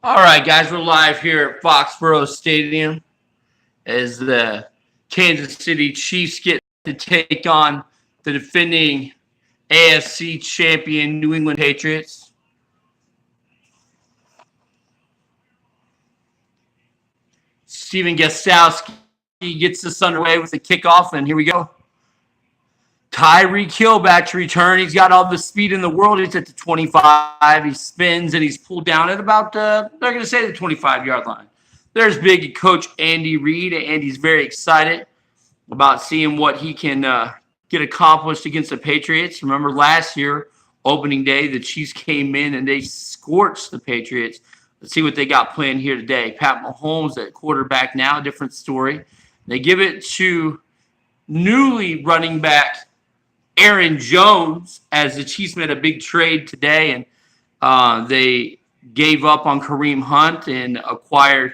All right, guys, we're live here at Foxborough Stadium as the Kansas City Chiefs get to take on the defending AFC champion New England Patriots. Steven Gostowski gets this underway with the kickoff, and here we go. Tyreek Hill back to return. He's got all the speed in the world. He's at the 25. He spins, and he's pulled down at about, they're going to say the 25-yard line. There's big coach Andy Reid, and he's very excited about seeing what he can get accomplished against the Patriots. Remember last year, opening day, the Chiefs came in and they scorched the Patriots. Let's see what they got planned here today. Pat Mahomes at quarterback now, different story. They give it to newly running back Aaron Jones as the Chiefs made a big trade today, and they gave up on Kareem Hunt and acquired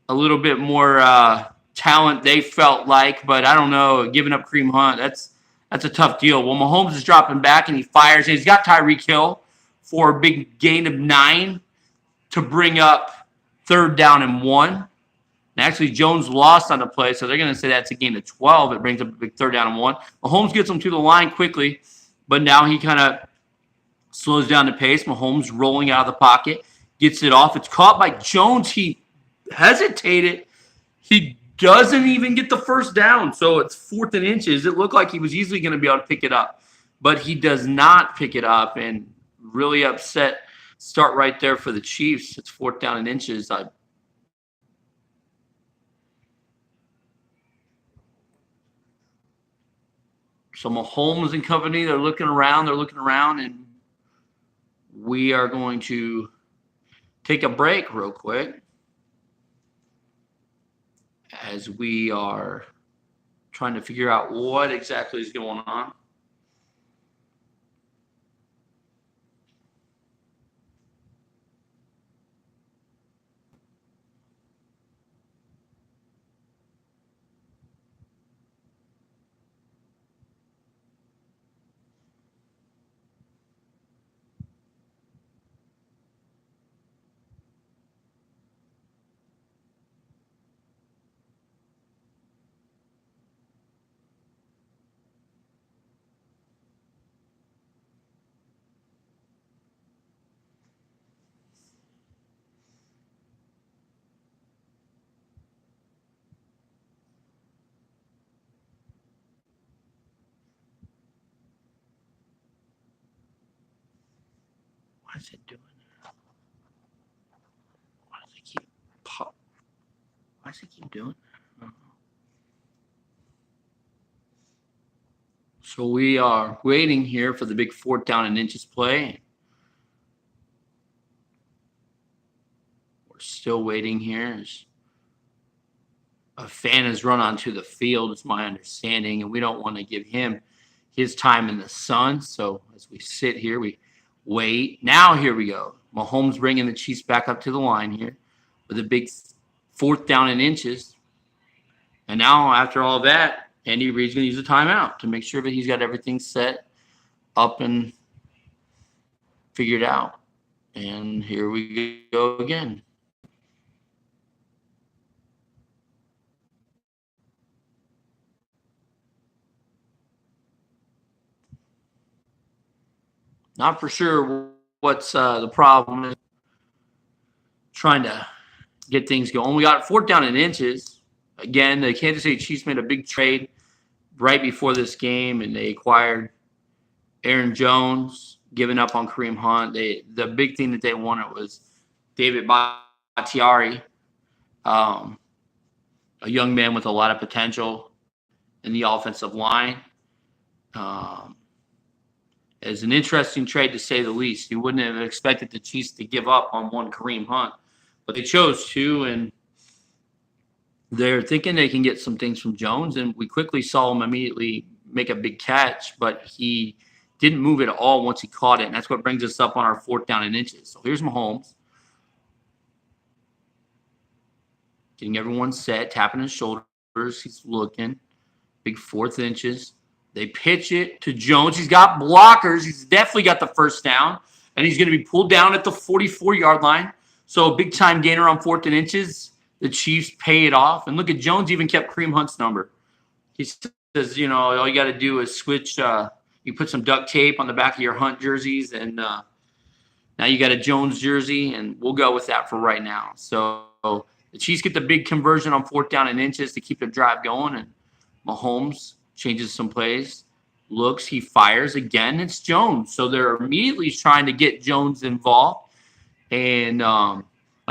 a little bit more talent they felt like, but I don't know, giving up Kareem Hunt, that's a tough deal. Well, Mahomes is dropping back, and he fires, and he's got Tyreek Hill for a big gain of 9 to bring up 3rd down and 1. And actually, Jones lost on the play, so they're going to say that's a gain of 12. It brings up a big 3rd down and 1. Mahomes gets him to the line quickly, but now he kind of slows down the pace. Mahomes rolling out of the pocket, gets it off. It's caught by Jones. He hesitated. He doesn't even get the 1st down, so it's 4th and inches. It looked like he was easily going to be able to pick it up, but he does not pick it up, and really upset start right there for the Chiefs. It's 4th down and inches. So Mahomes and company, they're looking around, and we are going to take a break real quick as we are trying to figure out what exactly is going on. Why is it doing that? Why does it keep pop? Why does it keep doing that? So we are waiting here for the big 4th down and inches play. We're still waiting here. As a fan has run onto the field, is my understanding, and we don't want to give him his time in the sun. So as we sit here, we wait. Now here we go. Mahomes bringing the Chiefs back up to the line here with a big 4th down and inches. And now after all that, Andy Reid's going to use a timeout to make sure that he's got everything set up and figured out. And here we go again. Not for sure what's the problem is. Trying to get things going. We got 4th down and inches. Again, the Kansas City Chiefs made a big trade right before this game, and they acquired Aaron Jones, giving up on Kareem Hunt. The big thing that they wanted was David Bakhtiari, a young man with a lot of potential in the offensive line. It's an interesting trade, to say the least. You wouldn't have expected the Chiefs to give up on one Kareem Hunt, but they chose to, and they're thinking they can get some things from Jones, and we quickly saw him immediately make a big catch, but he didn't move at all once he caught it, and that's what brings us up on our 4th down and inches. So here's Mahomes getting everyone set, tapping his shoulders. He's looking. Big 4th inches. They pitch it to Jones. He's got blockers. He's definitely got the 1st down. and he's going to be pulled down at the 44-yard line. So a big-time gainer on 4th and inches. The Chiefs pay it off. And look at Jones even kept Kareem Hunt's number. He says, you know, all you got to do is switch. You put some duct tape on the back of your Hunt jerseys, and now you got a Jones jersey, and we'll go with that for right now. So the Chiefs get the big conversion on 4th down and inches to keep the drive going, and Mahomes changes some plays, looks, he fires again. It's Jones. So they're immediately trying to get Jones involved. And I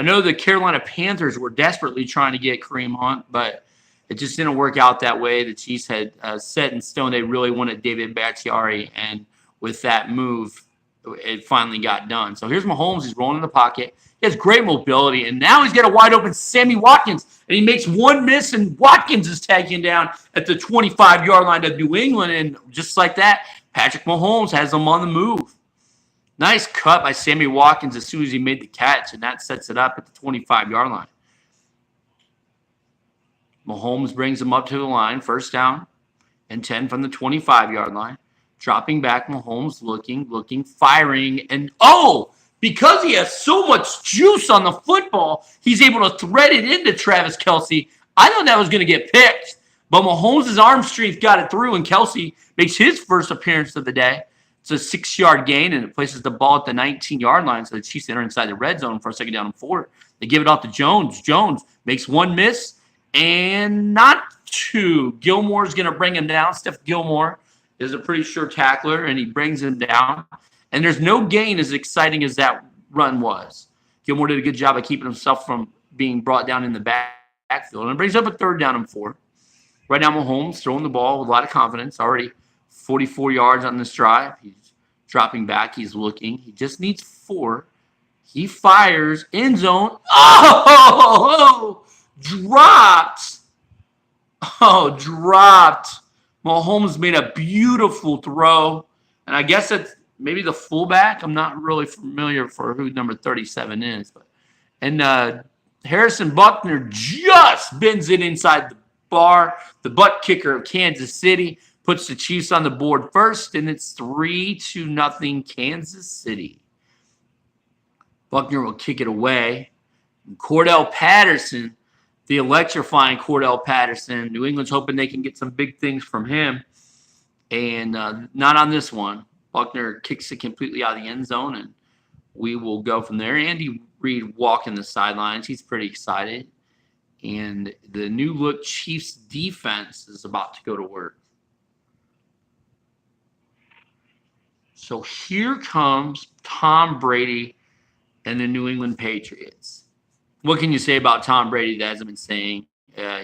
know the Carolina Panthers were desperately trying to get Kareem Hunt, but it just didn't work out that way. The Chiefs had set in stone they really wanted David Bakhtiari, and with that move, it finally got done. So here's Mahomes. He's rolling in the pocket. He has great mobility, and now he's got a wide-open Sammy Watkins, and he makes one miss, and Watkins is tagging down at the 25-yard line of New England, and just like that, Patrick Mahomes has him on the move. Nice cut by Sammy Watkins as soon as he made the catch, and that sets it up at the 25-yard line. Mahomes brings him up to the line, 1st down and 10 from the 25-yard line. Dropping back, Mahomes looking, firing, and because he has so much juice on the football, he's able to thread it into Travis Kelce. I thought that was going to get picked, but Mahomes' arm strength got it through, and Kelce makes his first appearance of the day. It's a 6-yard gain, and it places the ball at the 19-yard line, so the Chiefs enter inside the red zone for a 2nd down and 4. They give it off to Jones. Jones makes one miss and not two. Gilmore's going to bring him down. Steph Gilmore is a pretty sure tackler, and he brings him down. And there's no gain as exciting as that run was. Gilmore did a good job of keeping himself from being brought down in the backfield. And it brings up a 3rd down and 4. Right now, Mahomes throwing the ball with a lot of confidence. Already 44 yards on this drive. He's dropping back. He's looking. He just needs 4. He fires. End zone. Dropped. Dropped. Mahomes made a beautiful throw. And I guess it's maybe the fullback. I'm not really familiar for who number 37 is. And Harrison Buckner just bends it inside the bar. The butt kicker of Kansas City puts the Chiefs on the board first, and it's 3-0 Kansas City. Buckner will kick it away. And Cordell Patterson, the electrifying Cordell Patterson. New England's hoping they can get some big things from him. And not on this one. Buckner kicks it completely out of the end zone, and we will go from there. Andy Reid walking the sidelines. He's pretty excited. And the new look Chiefs defense is about to go to work. So here comes Tom Brady and the New England Patriots. What can you say about Tom Brady that hasn't been saying?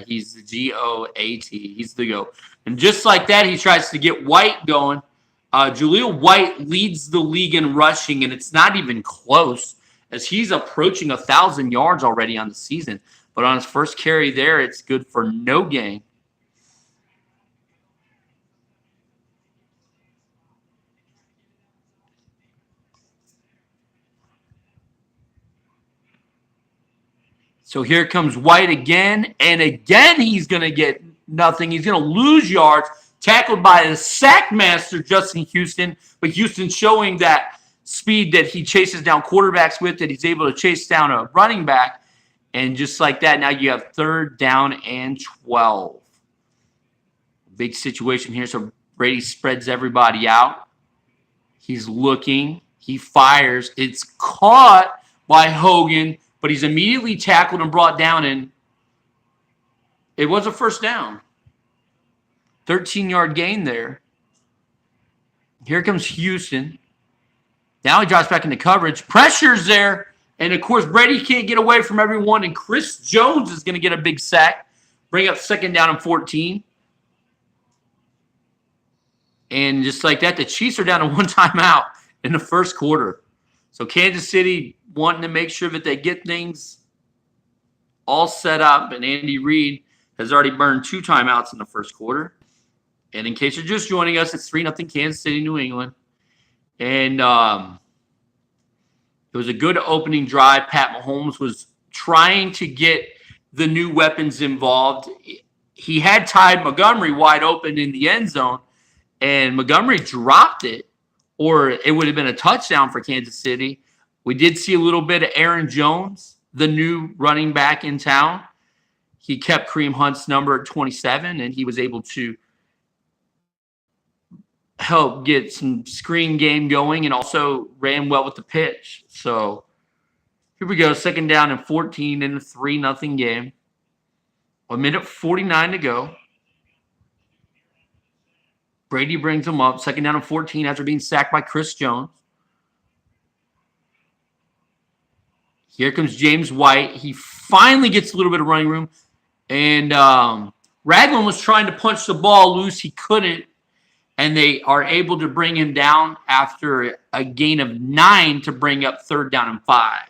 He's the G-O-A-T. He's the GOAT. And just like that, he tries to get White going. Jaleel White leads the league in rushing, and it's not even close as he's approaching 1,000 yards already on the season. But on his first carry there, it's good for no gain. So here comes White again, and again he's going to get nothing. He's going to lose yards, tackled by the sack master, Justin Houston. But Houston showing that speed that he chases down quarterbacks with, that he's able to chase down a running back. And just like that, now you have 3rd down and 12. Big situation here. So Brady spreads everybody out. He's looking. He fires. It's caught by Hogan, but he's immediately tackled and brought down, and it was a 1st down. 13-yard gain there. Here comes Houston. Now he drops back into coverage. Pressure's there. And, of course, Brady can't get away from everyone, and Chris Jones is going to get a big sack. Bring up 2nd down and 14. And just like that, the Chiefs are down to 1 timeout in the 1st quarter. So Kansas City wanting to make sure that they get things all set up, and Andy Reid has already burned 2 timeouts in the 1st quarter. And in case you're just joining us, it's 3-0 Kansas City, New England. And it was a good opening drive. Pat Mahomes was trying to get the new weapons involved. He had Ty Montgomery wide open in the end zone, and Montgomery dropped it or it would have been a touchdown for Kansas City. We did see a little bit of Aaron Jones, the new running back in town. He kept Kareem Hunt's number at 27, and he was able to help get some screen game going and also ran well with the pitch. So here we go, 2nd down and 14 in a 3-0 game. 1:49 to go. Brady brings him up, 2nd down and 14 after being sacked by Chris Jones. Here comes James White. He finally gets a little bit of running room. And Ragland was trying to punch the ball loose. He couldn't. And they are able to bring him down after a gain of 9 to bring up 3rd down and 5.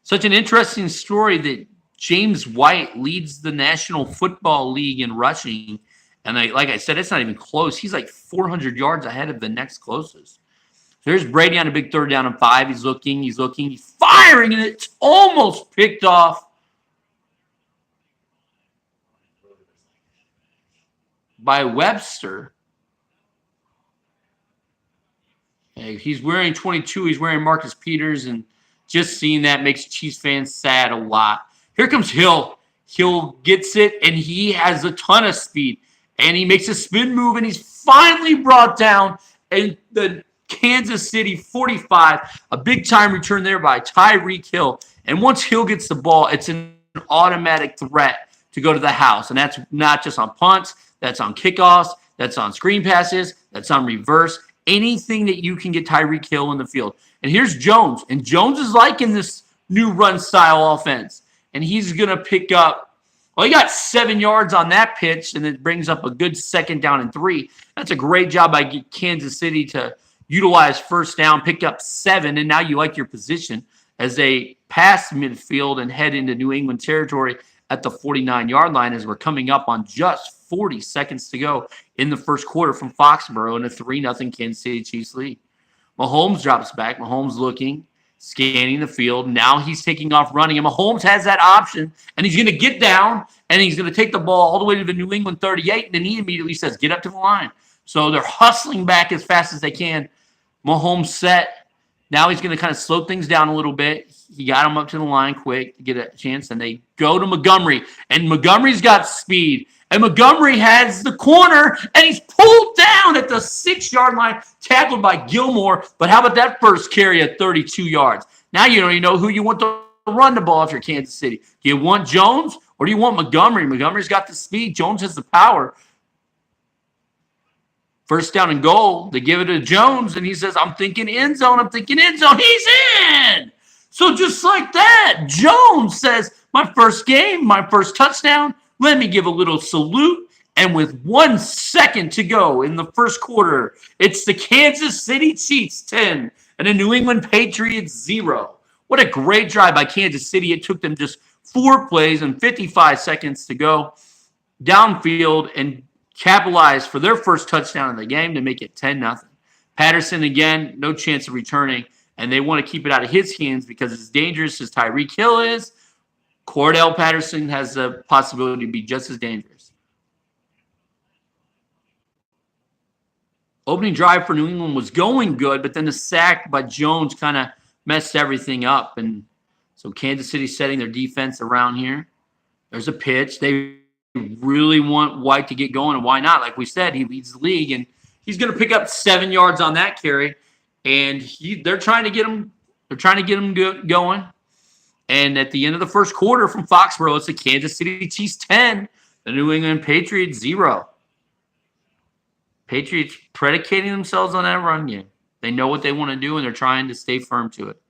Such an interesting story that James White leads the National Football League in rushing. And like I said, it's not even close. He's like 400 yards ahead of the next closest. There's Brady on a big 3rd down and 5. He's looking, he's firing, and it's almost picked off by Webster. He's wearing 22. He's wearing Marcus Peters, and just seeing that makes Chiefs fans sad a lot. Here comes Hill. Hill gets it, and he has a ton of speed. And he makes a spin move, and he's finally brought down. And the Kansas City 45, a big-time return there by Tyreek Hill. And once Hill gets the ball, it's an automatic threat to go to the house. And that's not just on punts. That's on kickoffs. That's on screen passes. That's on reverse. Anything that you can get Tyreek Hill in the field. And here's Jones. And Jones is liking this new run-style offense. And he's going to pick up, well, he got 7 yards on that pitch, and it brings up a good 2nd down and 3. That's a great job by Kansas City to utilize 1st down, pick up 7, and now you like your position as they pass midfield and head into New England territory at the 49-yard line as we're coming up on just 40 seconds to go in the 1st quarter from Foxborough in a 3-0 Kansas City Chiefs lead. Mahomes drops back. Mahomes looking, scanning the field. Now he's taking off running, and Mahomes has that option, and he's going to get down, and he's going to take the ball all the way to the New England 38, and then he immediately says, get up to the line. So they're hustling back as fast as they can. Mahomes set. Now he's going to kind of slow things down a little bit. He got him up to the line quick to get a chance, and they go to Montgomery, and Montgomery's got speed. And Montgomery has the corner, and he's pulled down at the 6-yard line, tackled by Gilmore. But how about that first carry at 32 yards? Now you don't even know who you want to run the ball if you're Kansas City. Do you want Jones or do you want Montgomery? Montgomery's got the speed. Jones has the power. 1st down and goal. They give it to Jones, and he says, I'm thinking end zone. I'm thinking end zone. He's in. So just like that, Jones says, my first game, my first touchdown. Let me give a little salute. And with 1 second to go in the 1st quarter, it's the Kansas City Chiefs 10 and the New England Patriots 0. What a great drive by Kansas City. It took them just 4 plays and 55 seconds to go downfield and capitalize for their first touchdown of the game to make it 10-0. Patterson, again, no chance of returning, and they want to keep it out of his hands because as dangerous as Tyreek Hill is, Cordell Patterson has the possibility to be just as dangerous. Opening drive for New England was going good, but then the sack by Jones kind of messed everything up. And so Kansas City setting their defense around here. There's a pitch. They really want White to get going, and why not? Like we said, he leads the league, and he's going to pick up 7 yards on that carry. And they're trying to get him. They're trying to get him going. And at the end of the 1st quarter from Foxborough, it's the Kansas City Chiefs 10, the New England Patriots 0. Patriots predicating themselves on that run game. They know what they want to do, and they're trying to stay firm to it.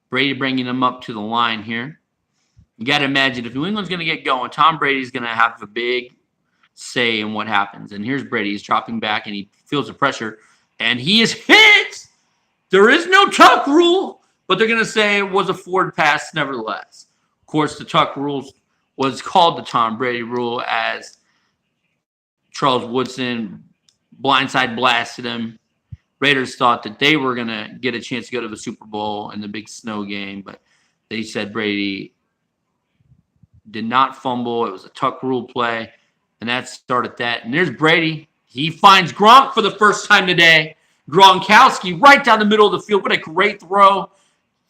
Brady bringing them up to the line here. You got to imagine if New England's going to get going, Tom Brady's going to have a big say in what happens. And here's Brady. He's dropping back, and he feels the pressure, and he is hit. There is no tuck rule, but they're going to say it was a forward pass nevertheless. Of course, the tuck rule was called the Tom Brady rule as Charles Woodson blindside blasted him. Raiders thought that they were going to get a chance to go to the Super Bowl in the big snow game, but they said Brady did not fumble. It was a tuck rule play, and that started that. And there's Brady He finds Gronk for the first time today. Gronkowski right down the middle of the field. What a great throw.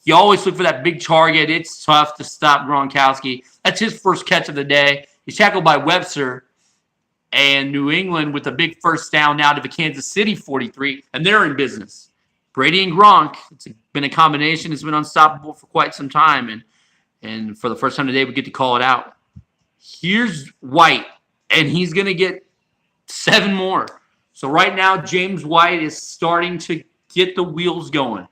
You always look for that big target. It's tough to stop Gronkowski. That's his first catch of the day. He's tackled by Webster. And New England with a big first down now to the Kansas City 43, and they're in business. Brady and Gronk, it's been a combination. It's been unstoppable for quite some time, and for the first time today, we get to call it out. Here's White, and he's going to get 7 more. So right now, James White is starting to get the wheels going.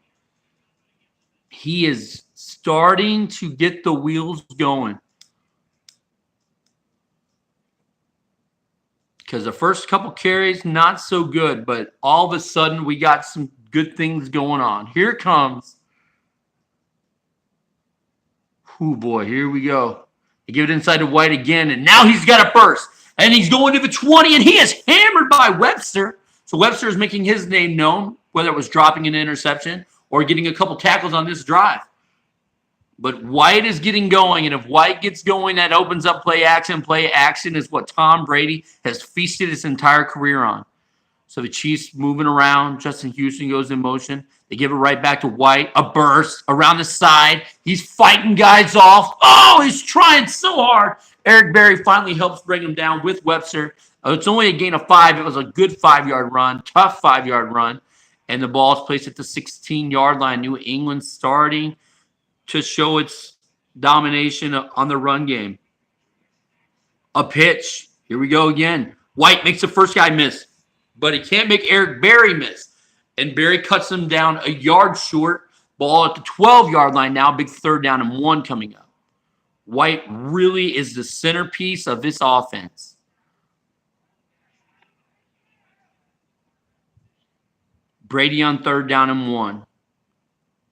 He is starting to get the wheels going. Because the first couple carries, not so good, but all of a sudden we got some good things going on. Here comes. Oh, boy, here we go. They give it inside to White again, and now he's got a burst. And he's going to the 20, and he is hammered by Webster. So Webster is making his name known, whether it was dropping an interception or getting a couple tackles on this drive. But White is getting going, and if White gets going, that opens up play action. Play action is what Tom Brady has feasted his entire career on. So the Chiefs moving around. Justin Houston goes in motion. They give it right back to White. A burst around the side. He's fighting guys off. Oh, he's trying so hard. Eric Berry finally helps bring him down with Webster. It's only a gain of 5. It was a good 5-yard run, tough 5-yard run. And the ball is placed at the 16-yard line. New England starting to show its domination on the run game. A pitch. Here we go again. White makes the first guy miss, but he can't make Eric Berry miss. And Berry cuts him down a yard short. Ball at the 12-yard line now. Big 3rd down and 1 coming up. White really is the centerpiece of this offense. Brady on 3rd down and 1.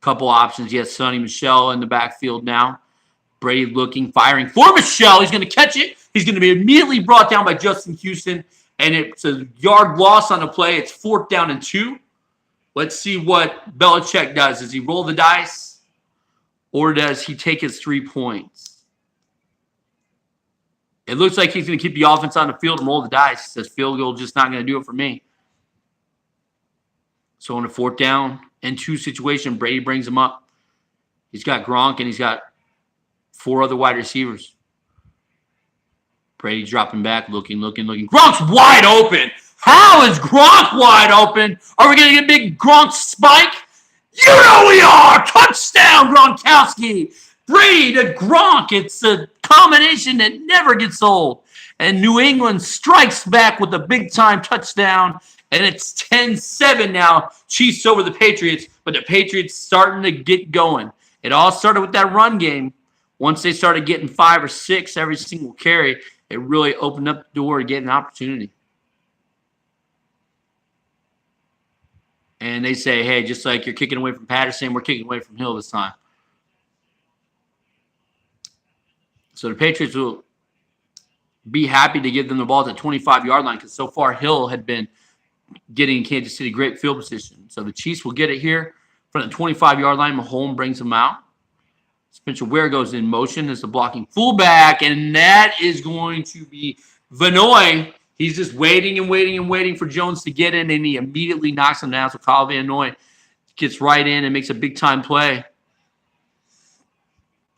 Couple options. He has Sonny Michel in the backfield now. Brady looking, firing for Michel. He's going to catch it. He's going to be immediately brought down by Justin Houston, and it's a yard loss on the play. It's 4th down and 2. Let's see what Belichick does. Does he roll the dice, or does he take his 3 points? It looks like he's going to keep the offense on the field and roll the dice. Says field goal just not going to do it for me. So on a 4th down and 2 situation, Brady brings him up. He's got Gronk and he's got 4 other wide receivers. Brady dropping back, looking. Gronk's wide open. How is Gronk wide open? Are we going to get a big Gronk spike? You know we are. Touchdown, Gronkowski. Brady to Gronk. It's a combination that never gets old. And New England strikes back with a big-time touchdown. And it's 10-7 now. Chiefs over the Patriots. But the Patriots starting to get going. It all started with that run game. Once they started getting 5 or 6 every single carry, it really opened up the door to get an opportunity. And they say, hey, just like you're kicking away from Patterson, we're kicking away from Hill this time. So the Patriots will be happy to give them the ball at the 25-yard line because so far Hill had been getting Kansas City great field position. So the Chiefs will get it here from the 25-yard line. Mahomes brings them out. Spencer Ware goes in motion as the blocking fullback, and that is going to be Vanoy. He's just waiting for Jones to get in, and he immediately knocks him down. So Kyle Van Noy gets right in and makes a big-time play.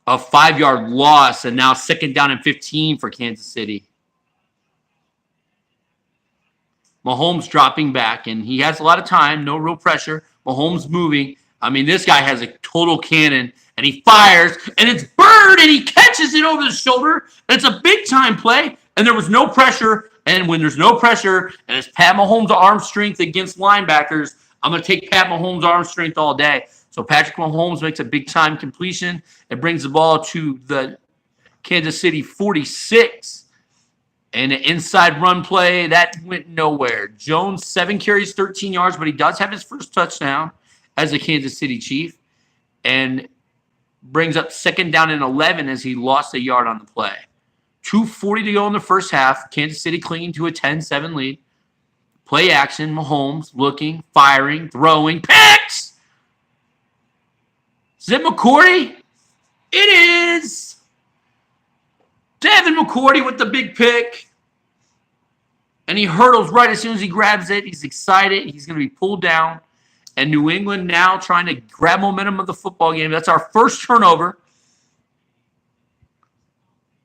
A 5-yard loss, and now 2nd down and 15 for Kansas City. Mahomes dropping back, and he has a lot of time, no real pressure. Mahomes moving. I mean, this guy has a total cannon, and he fires, and it's Bird, and he catches it over the shoulder, and it's a big-time play, and there was no pressure, and when there's no pressure, and it's Pat Mahomes' arm strength against linebackers, I'm going to take Pat Mahomes' arm strength all day. So Patrick Mahomes makes a big-time completion. It brings the ball to the Kansas City 46. And an inside run play, that went nowhere. Jones, 7 carries, 13 yards, but he does have his first touchdown as a Kansas City Chief. And brings up 2nd down and 11 as he lost a yard on the play. 2:40 to go in the first half. Kansas City clinging to a 10-7 lead. Play action, Mahomes looking, firing, throwing, picks! Is it McCourty? It is! Devin McCourty with the big pick. And he hurdles right as soon as he grabs it. He's excited. He's going to be pulled down. And New England now trying to grab momentum of the football game. That's our first turnover.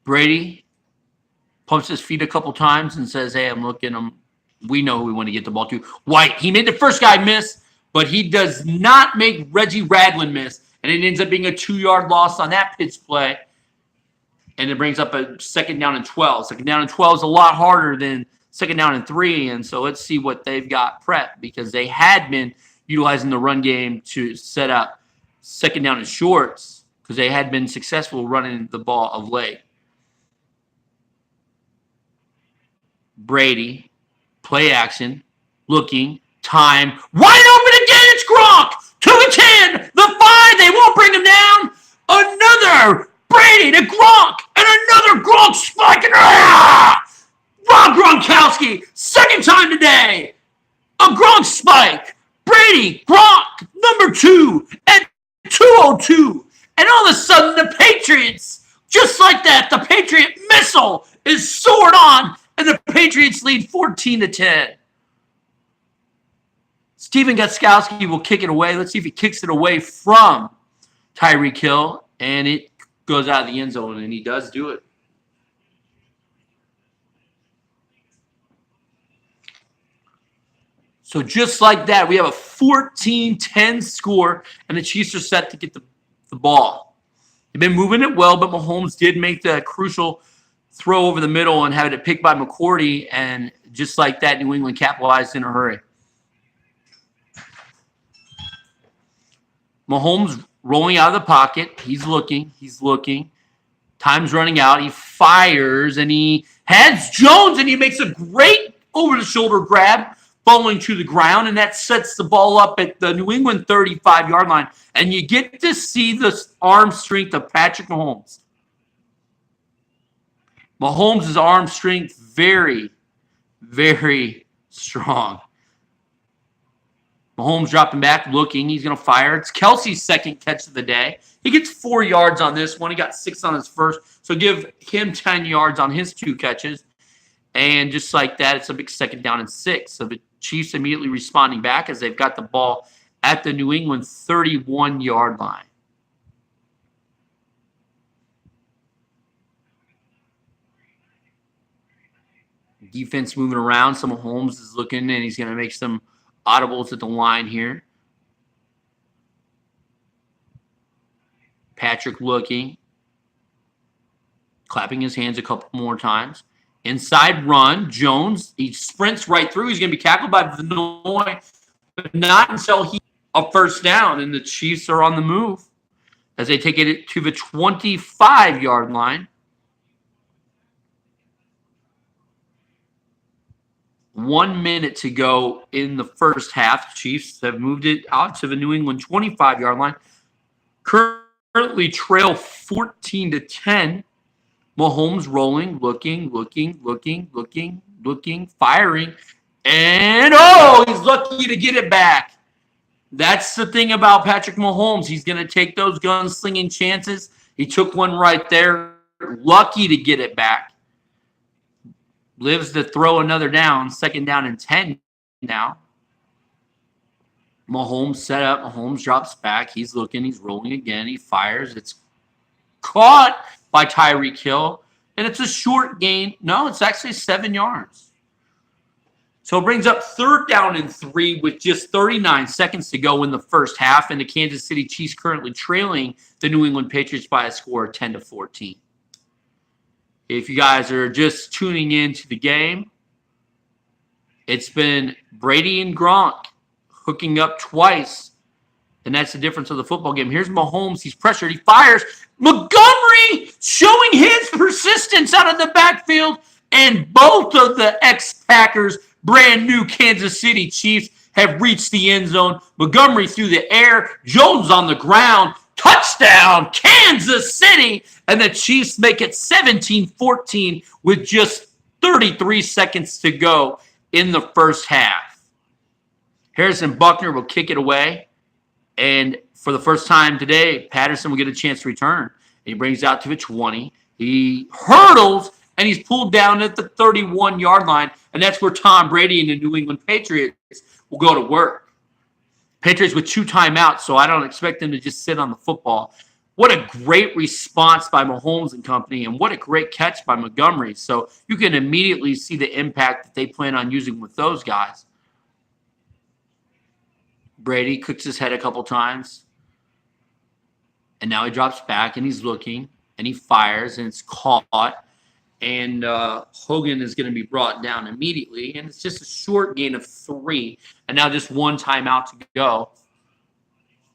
Brady pumps his feet a couple times and says, hey, I'm looking. We know who we want to get the ball to. White. He made the first guy miss, but he does not make Reggie Ragland miss. And it ends up being a 2-yard loss on that pitch play. And it brings up a second down and 12. Second down and 12 is a lot harder than second down and 3. And so let's see what they've got prepped, because they had been utilizing the run game to set up second down and shorts because they had been successful running the ball of late. Brady, play action, looking, time, wide open again. It's Gronk to the 10, the 5. They won't bring him down. Another Brady to Gronk, and another Gronk spike. Rob Gronkowski, second time today. A Gronk spike. Brady, Gronk, number 2 at 2:02. And all of a sudden, the Patriots, just like that, the Patriot missile is soared on, and the Patriots lead 14-10. Steven Gostkowski will kick it away. Let's see if he kicks it away from Tyreek Hill, and it goes out of the end zone, and he does do it. So just like that, we have a 14-10 score, and the Chiefs are set to get the ball. They've been moving it well, but Mahomes did make the crucial throw over the middle and have it picked by McCourty, and just like that, New England capitalized in a hurry. Mahomes rolling out of the pocket. He's looking. Time's running out. He fires, and he heads Jones, and he makes a great over-the-shoulder grab, falling to the ground, and that sets the ball up at the New England 35-yard line. And you get to see the arm strength of Patrick Mahomes. Mahomes' arm strength very, very strong. Mahomes dropping back, looking. He's going to fire. It's Kelsey's second catch of the day. He gets 4 yards on this one. He got 6 on his first. So give him 10 yards on his 2 catches. And just like that, it's a big second down and 6. So the Chiefs immediately responding back as they've got the ball at the New England 31-yard line. Defense moving around. So Mahomes is looking, and he's going to make some audibles at the line here. Patrick looking. Clapping his hands a couple more times. Inside run. Jones, he sprints right through. He's going to be tackled by Vanoy, but not until he a first down, and the Chiefs are on the move as they take it to the 25-yard line. 1 minute to go in the first half. The Chiefs have moved it out to the New England 25-yard line. Currently trail 14-10. Mahomes rolling, looking, firing. And, he's lucky to get it back. That's the thing about Patrick Mahomes. He's going to take those gunslinging chances. He took one right there. Lucky to get it back. Lives to throw another down. Second down and 10 now. Mahomes set up. Mahomes drops back. He's looking. He's rolling again. He fires. It's caught by Tyreek Hill. And it's a short gain. No, it's actually 7 yards. So it brings up third down and 3 with just 39 seconds to go in the first half. And the Kansas City Chiefs currently trailing the New England Patriots by a score of 10-14. If you guys are just tuning into the game, it's been Brady and Gronk hooking up twice. And that's the difference of the football game. Here's Mahomes. He's pressured. He fires. Montgomery showing his persistence out of the backfield. And both of the ex-Packers, brand new Kansas City Chiefs, have reached the end zone. Montgomery through the air. Jones on the ground. Touchdown, Kansas City. And the Chiefs make it 17-14 with just 33 seconds to go in the first half. Harrison Buckner will kick it away. And for the first time today, Patterson will get a chance to return. He brings it out to the 20. He hurdles and he's pulled down at the 31-yard line, and that's where Tom Brady and the New England Patriots will go to work. Patriots with 2 timeouts, so I don't expect them to just sit on the football. What a great response by Mahomes and company, and what a great catch by Montgomery. So you can immediately see the impact that they plan on using with those guys. Brady cooks his head a couple times, and now he drops back, and he's looking, and he fires, and it's caught. And Hogan is going to be brought down immediately, and it's just a short gain of 3, and now just 1 timeout to go.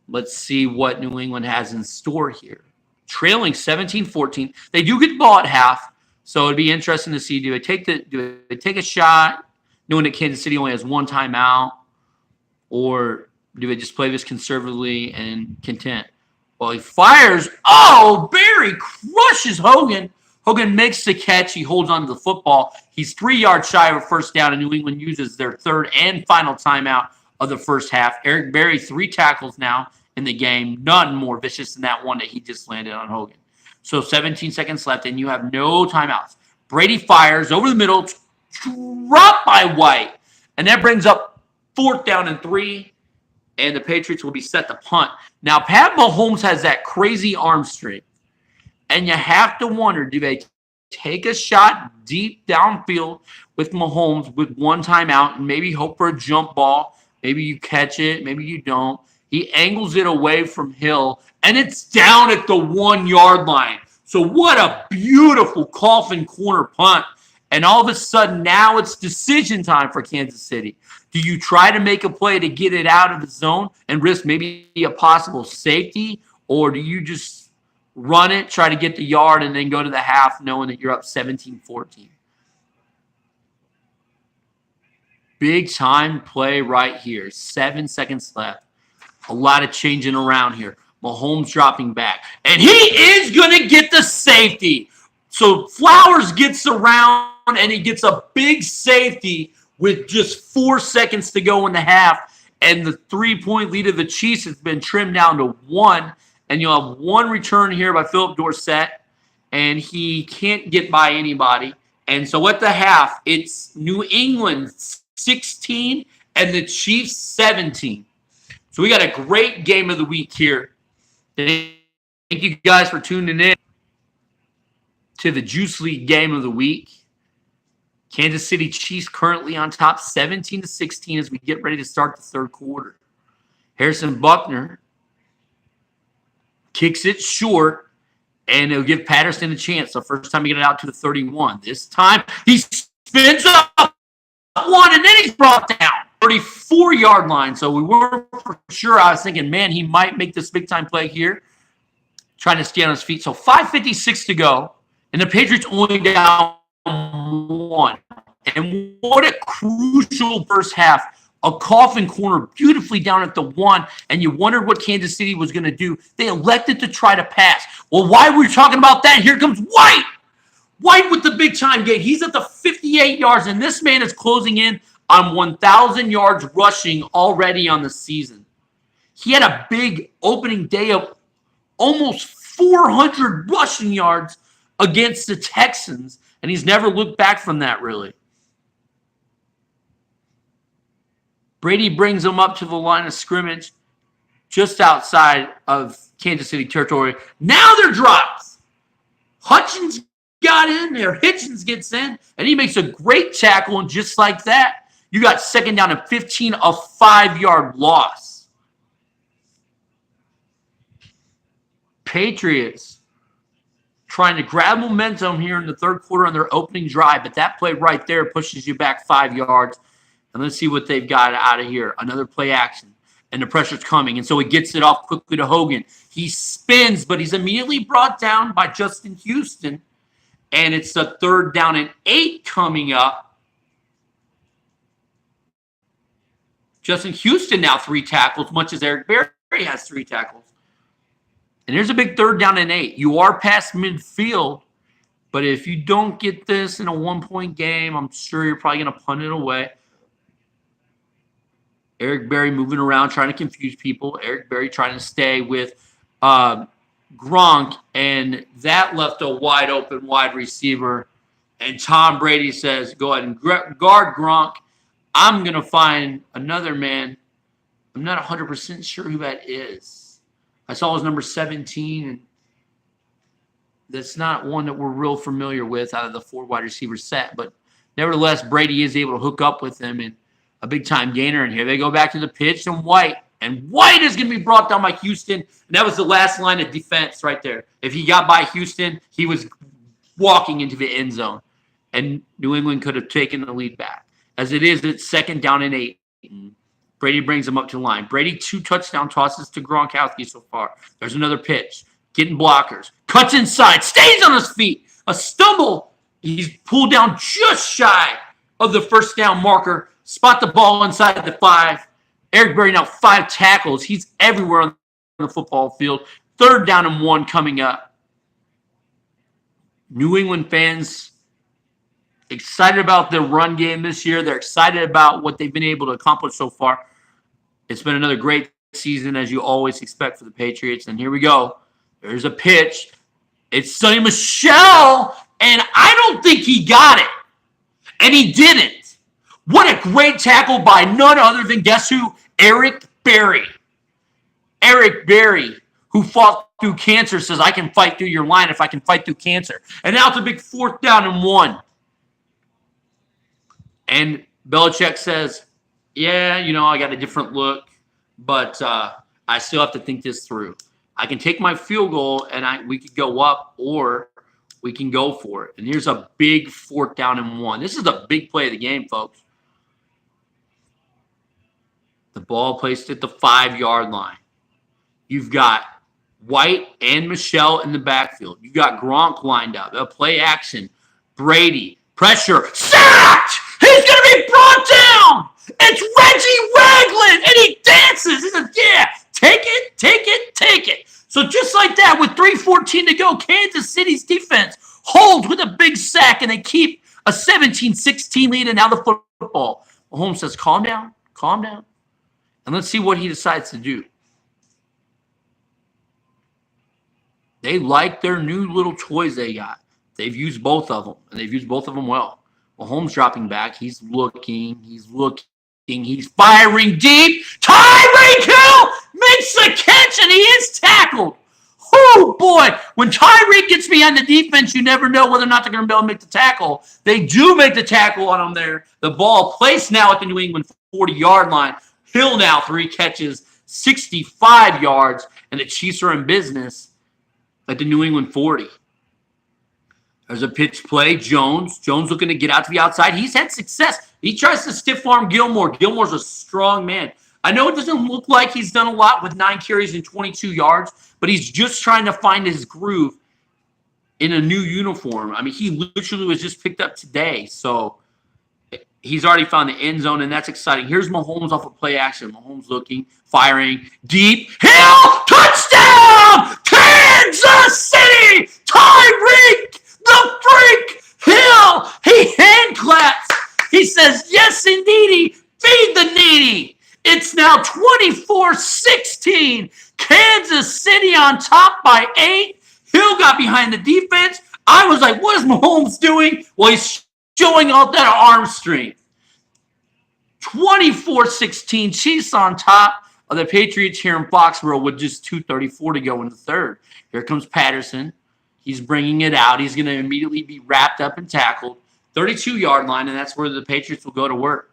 Let's see what New England has in store here. Trailing 17-14. They do get the ball at half, so it'd be interesting to see, do they take a shot knowing that Kansas City only has 1 timeout, or do they just play this conservatively and content? Well, he fires. Oh, Barry crushes Hogan. Hogan makes the catch. He holds on to the football. He's 3 yards shy of a first down, and New England uses their 3rd and final timeout of the first half. Eric Berry, 3 tackles now in the game. None more vicious than that one that he just landed on Hogan. So 17 seconds left, and you have no timeouts. Brady fires over the middle, dropped by White, and that brings up 4th down and 3, and the Patriots will be set to punt. Now, Pat Mahomes has that crazy arm strength, and you have to wonder, do they take a shot deep downfield with Mahomes with 1 timeout and maybe hope for a jump ball? Maybe you catch it, maybe you don't. He angles it away from Hill, and it's down at the 1-yard line. So what a beautiful coffin corner punt. And all of a sudden, now it's decision time for Kansas City. Do you try to make a play to get it out of the zone and risk maybe a possible safety, or do you just run it, try to get the yard, and then go to the half knowing that you're up 17-14? Big time play right here. 7 seconds left. A lot of changing around here. Mahomes dropping back. And he is going to get the safety. So Flowers gets around, and he gets a big safety with just 4 seconds to go in the half. And the 3-point lead of the Chiefs has been trimmed down to 1. And you'll have 1 return here by Philip Dorsett. And he can't get by anybody. And so at the half, it's New England 16 and the Chiefs 17. So we got a great game of the week here. Thank you guys for tuning in to the Juice League game of the week. Kansas City Chiefs currently on top 17-16 as we get ready to start the 3rd quarter. Harrison Buckner kicks it short, and it'll give Patterson a chance. The first time he get it out to the 31. This time he spins up 1, and then he's brought down. 34-yard line. So we were for sure. I was thinking, man, he might make this big-time play here. Trying to stay on his feet. So 5:56 to go, and the Patriots only down 1. And what a crucial first half. A coffin corner beautifully down at the 1, and you wondered what Kansas City was going to do. They elected to try to pass. Well, why were we talking about that? Here comes White. White with the big-time gate. He's at the 58 yards, and this man is closing in on 1,000 yards rushing already on the season. He had a big opening day of almost 400 rushing yards against the Texans, and he's never looked back from that, really. Brady brings him up to the line of scrimmage just outside of Kansas City territory. Now they're dropped. Hutchins got in there. Hitchens gets in, and he makes a great tackle, and just like that, you got 2nd down and 15, a 5-yard loss. Patriots trying to grab momentum here in the 3rd quarter on their opening drive, but that play right there pushes you back 5 yards. And let's see what they've got out of here. Another play action, and the pressure's coming. And so he gets it off quickly to Hogan. He spins, but he's immediately brought down by Justin Houston. And it's a 3rd down and 8 coming up. Justin Houston now 3 tackles, much as Eric Berry has 3 tackles. And here's a big 3rd down and 8. You are past midfield, but if you don't get this in a 1-point game, I'm sure you're probably going to punt it away. Eric Berry moving around, trying to confuse people. Eric Berry trying to stay with Gronk, and that left a wide open wide receiver And Tom Brady says, go ahead and guard Gronk. I'm going to find another man. I'm not 100% sure who that is. I saw his number 17, and that's not one that we're real familiar with out of the 4 wide receiver set. But nevertheless, Brady is able to hook up with him, and a big-time gainer in here. They go back to the pitch, and White. And White is going to be brought down by Houston. And that was the last line of defense right there. If he got by Houston, he was walking into the end zone. And New England could have taken the lead back. As it is, it's 2nd down and 8. Brady brings him up to the line. Brady 2 touchdown tosses to Gronkowski so far. There's another pitch. Getting blockers. Cuts inside. Stays on his feet. A stumble. He's pulled down just shy of the first down marker. Spot the ball inside the 5. Eric Berry now 5 tackles. He's everywhere on the football field. 3rd down and 1 coming up. New England fans excited about their run game this year. They're excited about what they've been able to accomplish so far. It's been another great season, as you always expect for the Patriots. And here we go. There's a pitch. It's Sonny Michel, and I don't think he got it. And he didn't. What a great tackle by none other than, guess who? Eric Berry. Eric Berry, who fought through cancer, says, I can fight through your line if I can fight through cancer. And now it's a big 4th down and 1. And Belichick says, yeah, I got a different look, but I still have to think this through. I can take my field goal, and we could go up, or we can go for it. And here's a big 4th down and 1. This is a big play of the game, folks. The ball placed at the 5-yard line. You've got White and Michel in the backfield. You got Gronk lined up. A play action. Brady. Pressure. Sacked! He's going to be brought down! It's Reggie Ragland! And he dances! He says, yeah, take it, take it, take it. So just like that, with 3:14 to go, Kansas City's defense holds with a big sack, and they keep a 17-16 lead, and now the football. Mahomes says, calm down, calm down. And let's see what he decides to do. They like their new little toys they got. They've used both of them, and they've used both of them well. Mahomes dropping back. He's looking. He's firing deep. Tyreek Hill makes the catch, and he is tackled. Oh, boy. When Tyreek gets behind the defense, you never know whether or not they're going to be able to make the tackle. They do make the tackle on him there. The ball placed now at the New England 40-yard line. Hill now 3 catches, 65 yards, and the Chiefs are in business at the New England 40. There's a pitch play. Jones looking to get out to the outside. He's had success. He tries to stiff arm Gilmore. Gilmore's a strong man. I know it doesn't look like he's done a lot with 9 carries and 22 yards, but he's just trying to find his groove in a new uniform. I mean, he literally was just picked up today, so he's already found the end zone, and that's exciting. Here's Mahomes off of play action. Mahomes looking, firing, deep. Hill! Touchdown! Kansas City! Tyreek the Freak Hill! He hand claps. He says, yes, indeedy. Feed the needy. It's now 24-16. Kansas City on top by 8. Hill got behind the defense. I was like, what is Mahomes doing? Well, he's showing off that arm strength. 24-16, Chiefs on top of the Patriots here in Foxborough with just 2:34 to go in the 3rd. Here comes Patterson. He's bringing it out. He's going to immediately be wrapped up and tackled. 32-yard line, and that's where the Patriots will go to work.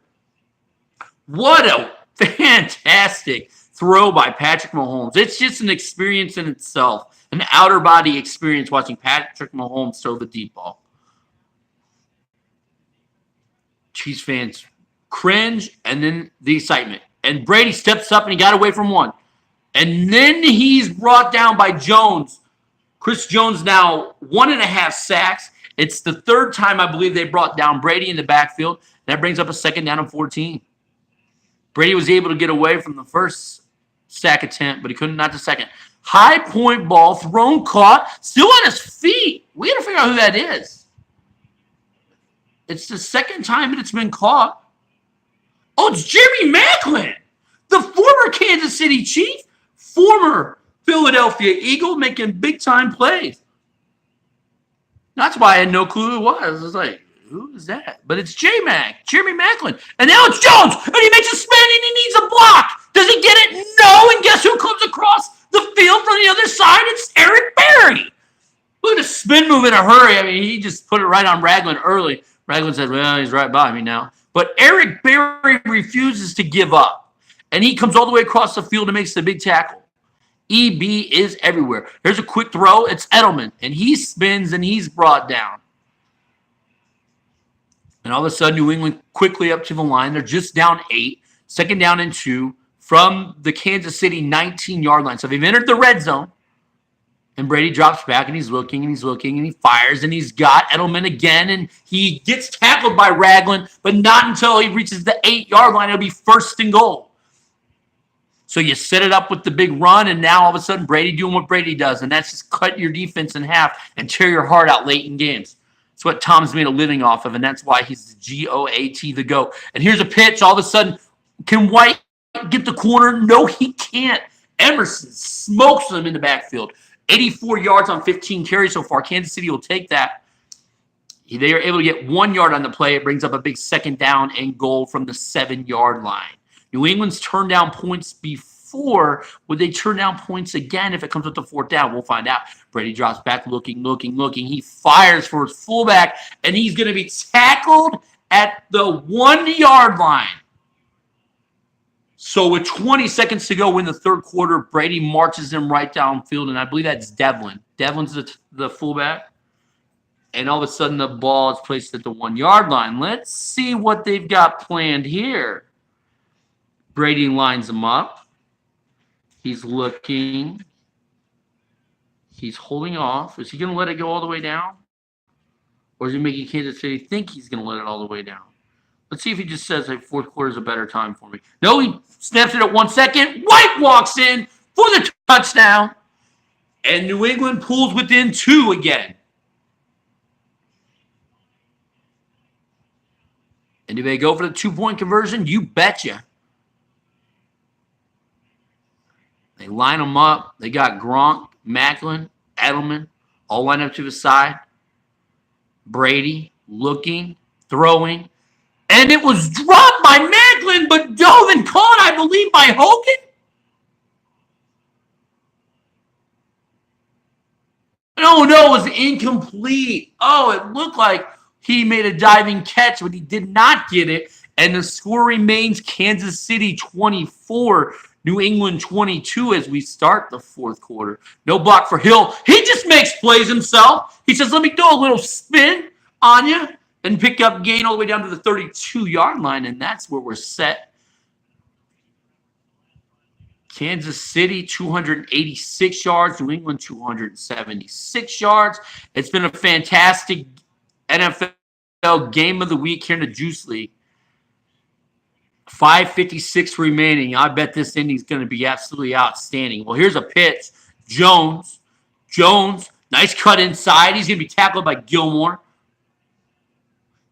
What a fantastic throw by Patrick Mahomes. It's just an experience in itself, an outer body experience watching Patrick Mahomes throw the deep ball. Chiefs fans cringe, and then the excitement. And Brady steps up, and he got away from one. And then he's brought down by Jones. Chris Jones now 1.5 sacks. It's the 3rd time I believe they brought down Brady in the backfield. That brings up a 2nd down and 14. Brady was able to get away from the first sack attempt, but he couldn't, not the second. High point ball, thrown, caught, still on his feet. We got to figure out who that is. It's the 2nd time that it's been caught. Oh, it's Jeremy Maclin, the former Kansas City Chief, former Philadelphia Eagle, making big-time plays. That's why I had no clue who it was. I was like, who is that? But it's J-Mac, Jeremy Macklin. And now it's Jones, and he makes a spin, and he needs a block. Does he get it? No, and guess who comes across the field from the other side? It's Eric Berry. Look at the spin move in a hurry. I mean, he just put it right on Ragland early. Ragland said, well, he's right by me now. But Eric Berry refuses to give up. And he comes all the way across the field and makes the big tackle. EB is everywhere. Here's a quick throw. It's Edelman. And he spins and he's brought down. And all of a sudden, New England quickly up to the line. They're just down 8. Second down and 2 from the Kansas City 19-yard line. So they've entered the red zone. And Brady drops back, and he's looking, and he fires, and he's got Edelman again, and he gets tackled by Ragland, but not until he reaches the 8-yard line. It'll be first and goal. So you set it up with the big run, and now all of a sudden Brady doing what Brady does, and that's just cut your defense in half and tear your heart out late in games. That's what Tom's made a living off of, and that's why he's the GOAT, the GOAT. And here's a pitch. All of a sudden, can White get the corner? No, he can't. Emerson smokes him in the backfield. 84 yards on 15 carries so far. Kansas City will take that. They are able to get 1 yard on the play. It brings up a big second down and goal from the 7-yard line. New England's turned down points before. Would they turn down points again if it comes with the 4th down? We'll find out. Brady drops back, looking. He fires for his fullback, and he's going to be tackled at the 1-yard line. So with 20 seconds to go in the third quarter, Brady marches him right downfield, and I believe that's Devlin. Devlin's the fullback. And all of a sudden, the ball is placed at the 1-yard line. Let's see what they've got planned here. Brady lines him up. He's looking. He's holding off. Is he going to let it go all the way down? Or is he making Kansas City think he's going to let it all the way down? Let's see if he just says, hey, fourth quarter is a better time for me. No, he snaps it at 1 second. White walks in for the touchdown. And New England pulls within 2 again. And do they go for the 2-point conversion? You betcha. They line them up. They got Gronk, Macklin, Edelman, all lined up to the side. Brady looking, throwing. And it was dropped by Macklin, but dove and caught, I believe, by Hogan. No, it was incomplete. Oh, it looked like he made a diving catch, but he did not get it. And the score remains Kansas City 24, New England 22 as we start the fourth quarter. No block for Hill. He just makes plays himself. He says, let me do a little spin on you and pick up gain all the way down to the 32-yard line, and that's where we're set. Kansas City, 286 yards. New England, 276 yards. It's been a fantastic NFL game of the week here in the Juice League. 5:56 remaining. I bet this inning's going to be absolutely outstanding. Well, here's a pitch. Jones, nice cut inside. He's going to be tackled by Gilmore.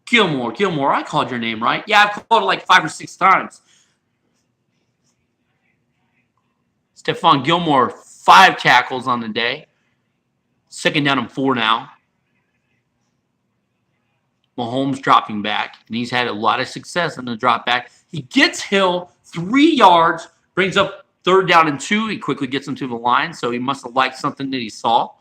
Gilmore, I called your name right. Yeah, I've called it like 5 or 6 times. Stephon Gilmore, 5 tackles on the day. Second down and 4 now. Mahomes dropping back, and he's had a lot of success in the drop back. He gets Hill 3 yards, brings up 3rd down and 2. He quickly gets him to the line, so he must have liked something that he saw.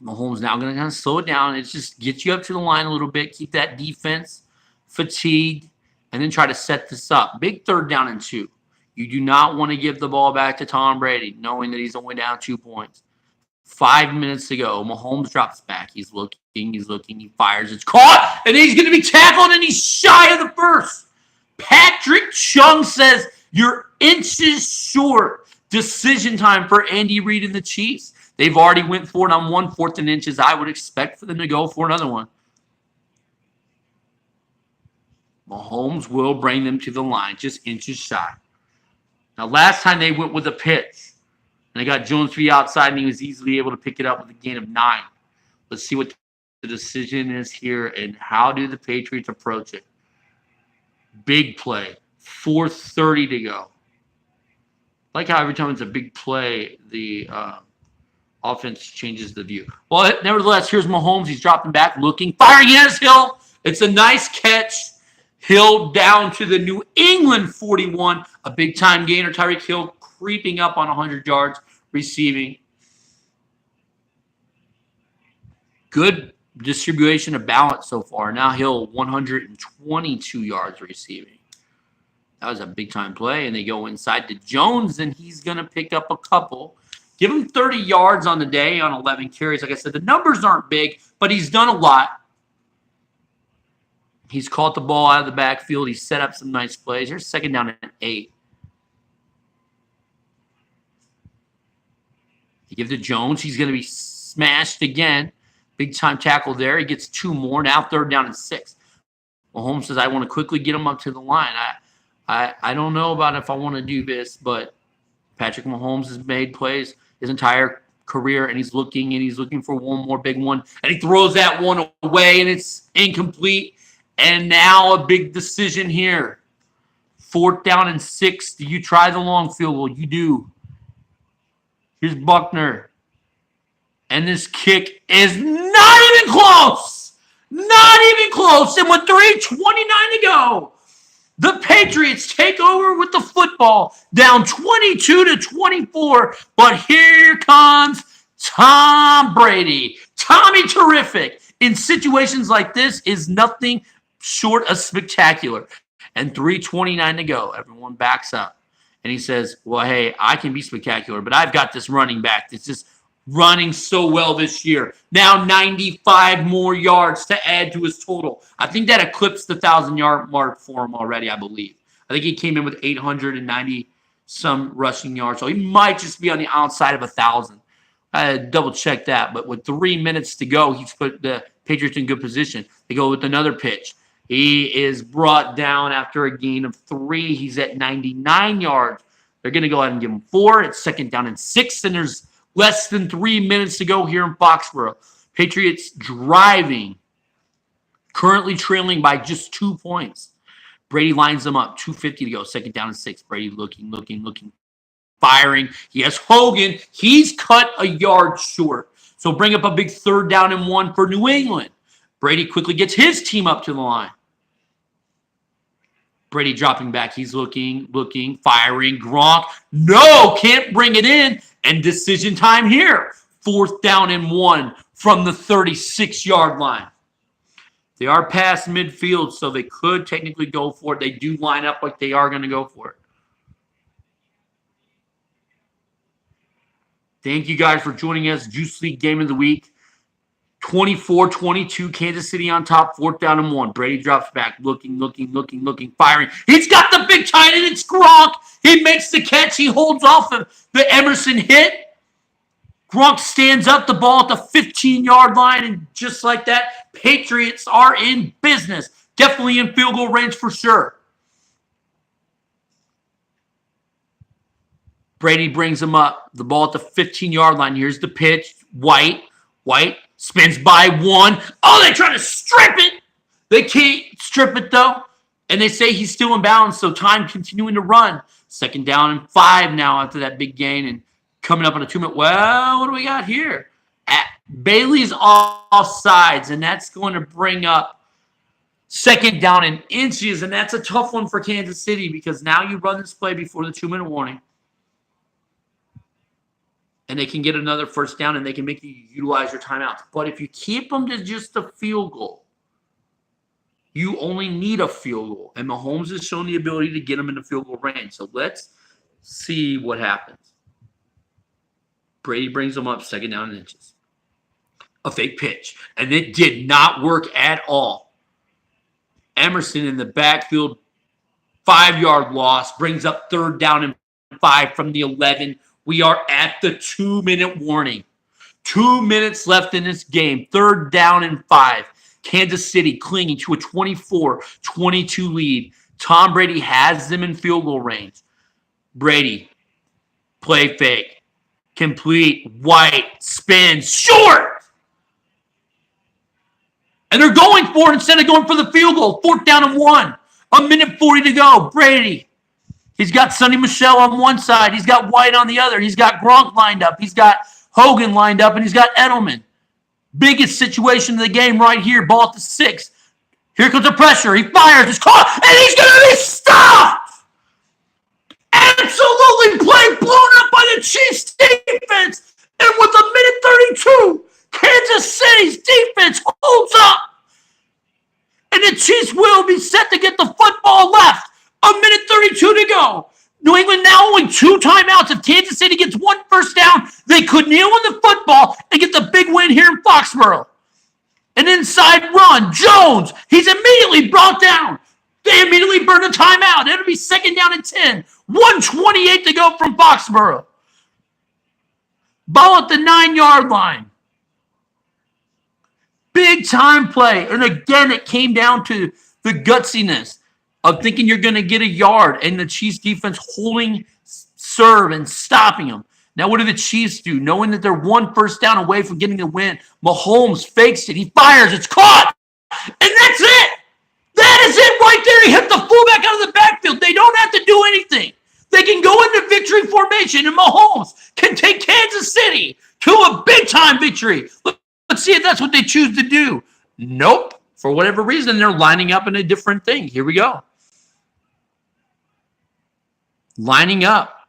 Mahomes now going to kind of slow it down. It's just get you up to the line a little bit, keep that defense fatigued, and then try to set this up. Big 3rd down and 2. You do not want to give the ball back to Tom Brady, knowing that he's only down 2 points. 5 minutes to go. Mahomes drops back. He's looking, he fires. It's caught, and he's going to be tackled, and he's shy of the first. Patrick Chung says, you're inches short. Decision time for Andy Reid and the Chiefs. They've already went for it on 1 4th and inches. I would expect for them to go for another one. Mahomes will bring them to the line, just inches shy. Now, last time they went with a pitch, and they got Jones to be outside, and he was easily able to pick it up with a gain of 9. Let's see what the decision is here, and how do the Patriots approach it. Big play. 4:30 to go. Like how every time it's a big play, the Offense changes the view. Well, nevertheless, here's Mahomes. He's dropping back, looking, firing as Hill. It's a nice catch. Hill down to the New England 41. A big-time gainer. Tyreek Hill creeping up on 100 yards receiving. Good distribution of balance so far. Now Hill 122 yards receiving. That was a big-time play, and they go inside to Jones, and he's going to pick up a couple. Give him 30 yards on the day on 11 carries. Like I said, the numbers aren't big, but he's done a lot. He's caught the ball out of the backfield. He's set up some nice plays. Here's second down and 8. You give to Jones. He's going to be smashed again. Big-time tackle there. He gets 2 more. Now third down and 6. Mahomes says, I want to quickly get him up to the line. I don't know about if I want to do this, but Patrick Mahomes has made plays his entire career, and he's looking for one more big one, and he throws that one away, and it's incomplete. And now a big decision here. 4th down and 6. Do you try the long field goal? You do. Here's Buckner. And this kick is not even close. Not even close. And with 3:29 to go, the Patriots take over with the football, down 22-24. But here comes Tom Brady. Tommy Terrific. In situations like this is nothing short of spectacular. And 3:29 to go. Everyone backs up. And he says, well, hey, I can be spectacular, but I've got this running back that's just running so well this year. Now 95 more yards to add to his total. I think that eclipsed the 1,000-yard mark for him already, I believe. I think he came in with 890-some rushing yards. So he might just be on the outside of 1,000. I double-check that. But with 3 minutes to go, he's put the Patriots in good position. They go with another pitch. He is brought down after a gain of 3. He's at 99 yards. They're going to go ahead and give him 4. It's second down and 6, and there's less than 3 minutes to go here in Foxborough. Patriots driving, currently trailing by just 2 points. Brady lines them up, 2:50 to go, second down and 6. Brady looking, firing. He has Hogan. He's cut a yard short. So bring up a big 3rd down and 1 for New England. Brady quickly gets his team up to the line. Brady dropping back. He's looking, firing. Gronk. No, can't bring it in. And decision time here. 4th down and 1 from the 36-yard line. They are past midfield, so they could technically go for it. They do line up like they are going to go for it. Thank you guys for joining us. Juice League Game of the Week. 24-22, Kansas City on top, 4th down and 1. Brady drops back, looking, firing. He's got the big tight end. It's Gronk. He makes the catch. He holds off of the Emerson hit. Gronk stands up the ball at the 15-yard line, and just like that, Patriots are in business. Definitely in field goal range for sure. Brady brings him up. The ball at the 15-yard line. Here's the pitch. White spins by 1. Oh, they try to strip it. They can't strip it, though. And they say he's still in bounds, so time continuing to run. Second down and 5 now after that big gain. And coming up on a 2-minute. Well, what do we got here? Bailey's offsides, and that's going to bring up second down and inches. And that's a tough one for Kansas City because now you run this play before the 2-minute warning. And they can get another first down, and they can make you utilize your timeouts. But if you keep them to just a field goal, you only need a field goal. And Mahomes has shown the ability to get them in the field goal range. So let's see what happens. Brady brings them up, second down and inches. A fake pitch. And it did not work at all. Emerson in the backfield, 5-yard loss, brings up 3rd down and 5 from the 11. We are at the 2-minute warning. 2 minutes left in this game. 3rd down and 5. Kansas City clinging to a 24-22 lead. Tom Brady has them in field goal range. Brady, play fake. Complete. White. Spin. Short! And they're going for it instead of going for the field goal. 4th down and 1. 1:40 to go. Brady. He's got Sonny Michel on one side. He's got White on the other. He's got Gronk lined up. He's got Hogan lined up, and he's got Edelman. Biggest situation of the game right here. Ball at the 6. Here comes the pressure. He fires. It's caught, and he's going to be stopped. Absolutely play blown up by the Chiefs defense. And with a minute 32, Kansas City's defense holds up. And the Chiefs will be set to get the football left. A minute 32 to go. New England now only 2 timeouts. If Kansas City gets 1 first down, they could kneel on the football and get the big win here in Foxborough. An inside run. Jones, he's immediately brought down. They immediately burn a timeout. It'll be 2nd down and 10. 1:28 to go from Foxborough. Ball at the 9-yard line. Big time play. And again, it came down to the gutsiness of thinking you're going to get a yard and the Chiefs defense holding serve and stopping them. Now, what do the Chiefs do? Knowing that they're 1 first down away from getting the win, Mahomes fakes it. He fires. It's caught. And that's it. That is it right there. He hit the fullback out of the backfield. They don't have to do anything. They can go into victory formation, and Mahomes can take Kansas City to a big-time victory. Let's see if that's what they choose to do. Nope. For whatever reason, they're lining up in a different thing. Here we go. Lining up.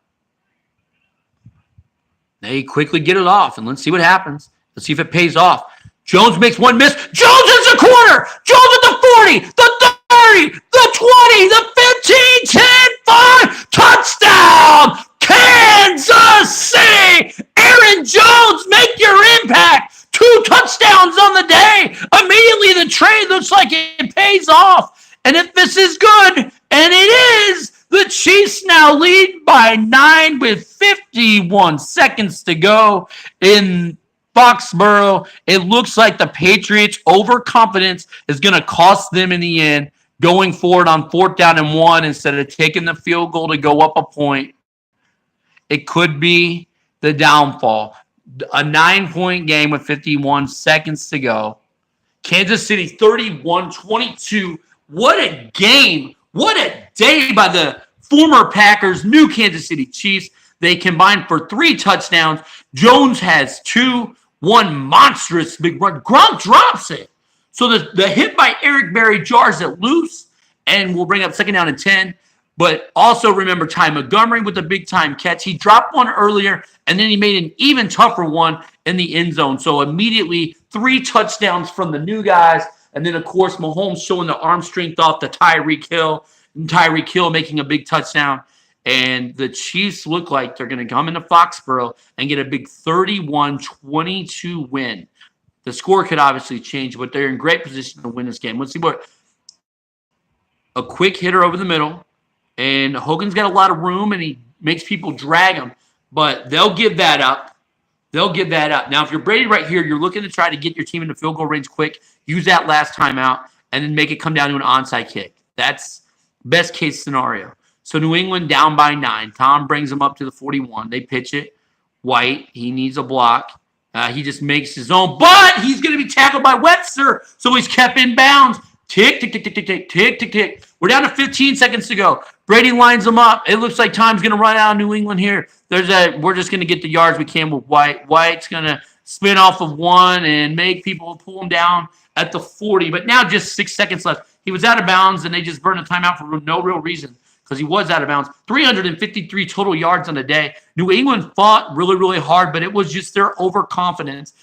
They quickly get it off, and let's see what happens. Let's see if it pays off. Jones makes one miss. Jones is the corner. Jones at the 40, the 30, the 20, the 15, 10, 5. Touchdown, Kansas City. Aaron Jones, make your impact. 2 touchdowns on the day. Immediately the trade looks like it pays off. And if this is good, and it is, the Chiefs now lead by 9 with 51 seconds to go in Foxborough. It looks like the Patriots' overconfidence is going to cost them in the end, going forward on 4th down and 1 instead of taking the field goal to go up a point. It could be the downfall. A 9-point game with 51 seconds to go. Kansas City 31-22. What a game. What a day by the former Packers, new Kansas City Chiefs. They combined for 3 touchdowns. Jones has 2. 1 monstrous big run. Gronk drops it. So the hit by Eric Berry jars it loose and will bring up 2nd down and 10. But also remember Ty Montgomery with a big-time catch. He dropped one earlier, and then he made an even tougher one in the end zone. So immediately 3 touchdowns from the new guys. And then, of course, Mahomes showing the arm strength off to Tyreek Hill. And Tyreek Hill making a big touchdown. And the Chiefs look like they're going to come into Foxborough and get a big 31-22 win. The score could obviously change, but they're in great position to win this game. Let's see what a quick hitter over the middle. And Hogan's got a lot of room, and he makes people drag him. But they'll give that up. They'll give that up. Now, if you're Brady right here, you're looking to try to get your team into field goal range quick, use that last timeout, and then make it come down to an onside kick. That's best case scenario. So New England down by 9. Tom brings them up to the 41. They pitch it. White, he needs a block. He just makes his own, but he's going to be tackled by Webster, so he's kept in bounds. Tick, tick, tick, tick, tick, tick, tick, tick, tick. We're down to 15 seconds to go. Brady lines them up. It looks like time's going to run out of New England here. We're just going to get the yards we can with White. White's going to spin off of 1 and make people pull him down at the 40. But now just 6 seconds left. He was out of bounds, and they just burned a timeout for no real reason because he was out of bounds. 353 total yards on the day. New England fought really, really hard, but it was just their overconfidence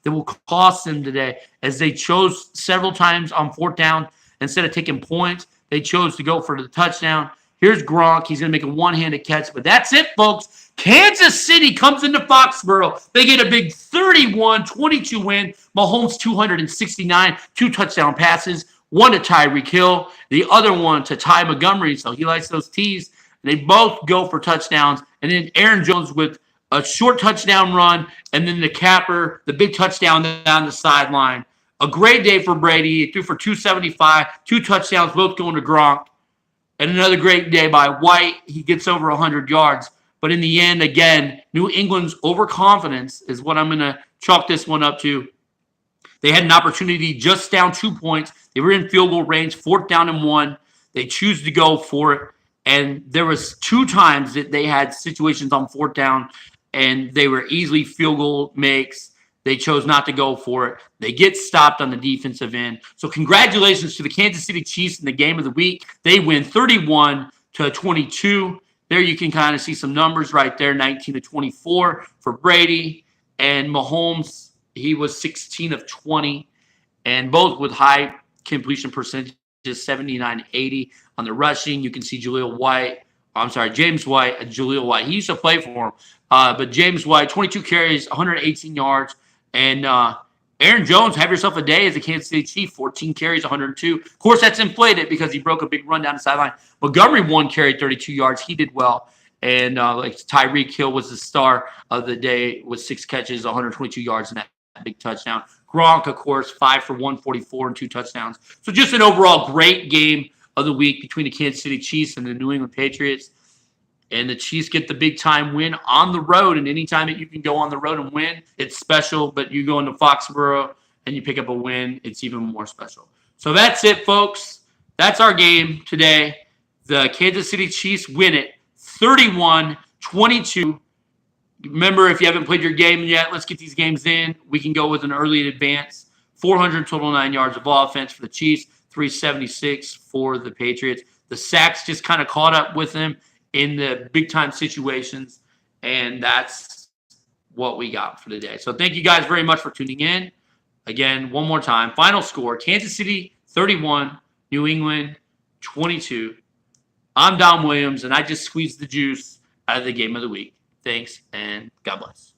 that will cost them today as they chose several times on 4th down. Instead of taking points, they chose to go for the touchdown. Here's Gronk. He's going to make a one-handed catch, but that's it, folks. Kansas City comes into Foxborough. They get a big 31-22 win. Mahomes 269, 2 touchdown passes, 1 to Tyreek Hill, the other one to Ty Montgomery, so he likes those T's. They both go for touchdowns, and then Aaron Jones with a short touchdown run, and then the capper, the big touchdown down the sideline. A great day for Brady. He threw for 275, 2 touchdowns, both going to Gronk. And another great day by White. He gets over 100 yards. But in the end, again, New England's overconfidence is what I'm going to chalk this one up to. They had an opportunity just down 2 points. They were in field goal range, 4th down and 1. They choose to go for it. And there was 2 times that they had situations on 4th down and they were easily field goal makes. They chose not to go for it. They get stopped on the defensive end. So congratulations to the Kansas City Chiefs in the game of the week. They win 31-22. There you can kind of see some numbers right there, 19-24 for Brady. And Mahomes, he was 16 of 20, and both with high completion percentages, 79-80 on the rushing. You can see James White, Jaleel White. He used to play for him. But James White, 22 carries, 118 yards. And Aaron Jones, have yourself a day as a Kansas City Chief, 14 carries, 102. Of course, that's inflated because he broke a big run down the sideline. Montgomery, 1 carry, 32 yards. He did well. And like Tyreek Hill was the star of the day with 6 catches, 122 yards, and that big touchdown. Gronk, of course, 5 for 144 and 2 touchdowns. So just an overall great game of the week between the Kansas City Chiefs and the New England Patriots. And the Chiefs get the big-time win on the road. And anytime that you can go on the road and win, it's special. But you go into Foxborough and you pick up a win, it's even more special. So that's it, folks. That's our game today. The Kansas City Chiefs win it 31-22. Remember, if you haven't played your game yet, let's get these games in. We can go with an early advance. 400 total 9 yards of offense for the Chiefs, 376 for the Patriots. The sacks just kind of caught up with them in the big-time situations, and that's what we got for today. So thank you guys very much for tuning in. Again, one more time, final score, Kansas City 31, New England 22. I'm Dom Williams, and I just squeezed the juice out of the game of the week. Thanks, and God bless.